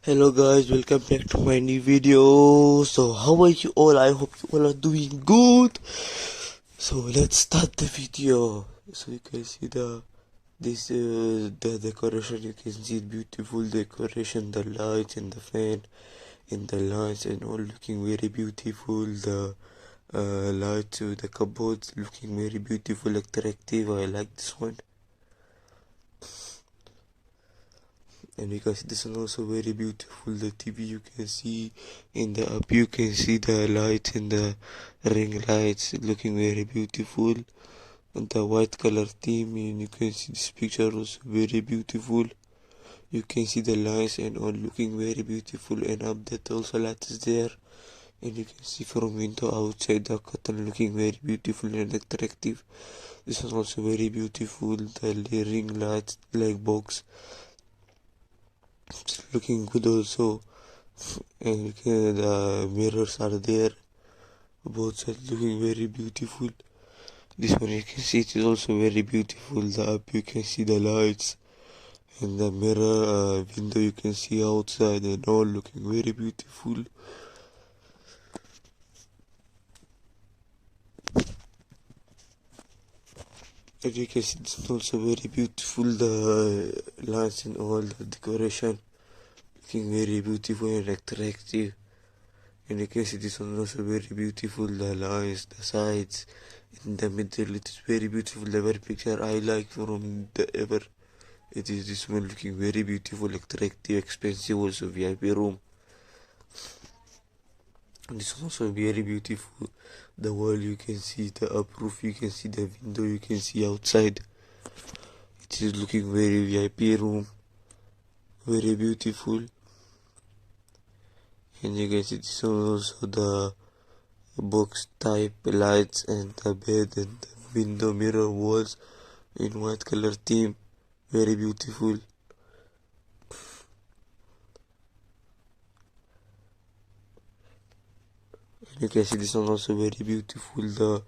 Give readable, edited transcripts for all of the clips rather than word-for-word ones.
Hello guys, welcome back to my new video. So how are you all? I hope you all are doing good. So let's start the video. So you can see the decoration. You can see beautiful decoration, the lights and the fan and the lights and all looking very beautiful. The lights with the cupboards looking very beautiful, attractive. I like this one. And because this is also very beautiful, the TV you can see in the up, you can see the lights and the ring lights looking very beautiful, and the white color theme, and you can see this picture also very beautiful. You can see the lights and all looking very beautiful, and up that also light is there, and you can see from window outside the curtain looking very beautiful and attractive. This is also very beautiful, the ring lights like box looking good also, and the mirrors are there, both sides looking very beautiful. This one you can see it is also very beautiful. The up you can see the lights and the mirror window you can see outside and all looking very beautiful. And you can see it's also very beautiful, the lights and all the decoration looking very beautiful and attractive. And you can see this one also very beautiful, the lines, the sides, in the middle it is very beautiful. The very picture I like from the ever, it is this one looking very beautiful, attractive, expensive also, VIP room. And this one also very beautiful, the wall you can see, the up roof you can see, the window you can see outside. It is looking very VIP room, very beautiful. And you can see this one also the box type lights and the bed and the window mirror walls in white color theme, very beautiful. And you can see this one also very beautiful, the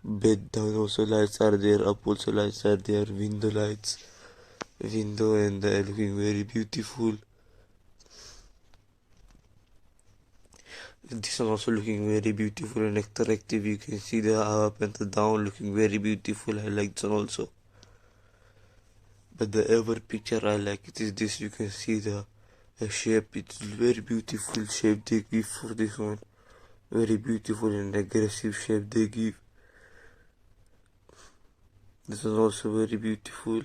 bed down also lights are there, up also lights are there, window lights, window, and looking very beautiful. This one also looking very beautiful and attractive. You can see the up and the down looking very beautiful. I like this one also. But the ever picture I like it is this. You can see the shape. It's very beautiful shape they give for this one. Very beautiful and aggressive shape they give. This is also very beautiful.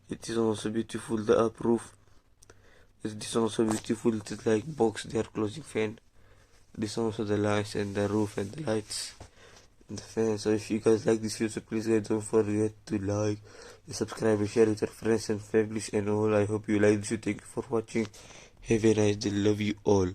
It is also beautiful. The up roof. This is also beautiful. It is like box. They are closing fan. This also the lights and the roof and the lights and the fan. So if you guys like this video, please guys don't forget to like, subscribe and share with your friends and families and all. I hope you like this video. Thank you for watching. Have a nice day. Love you all.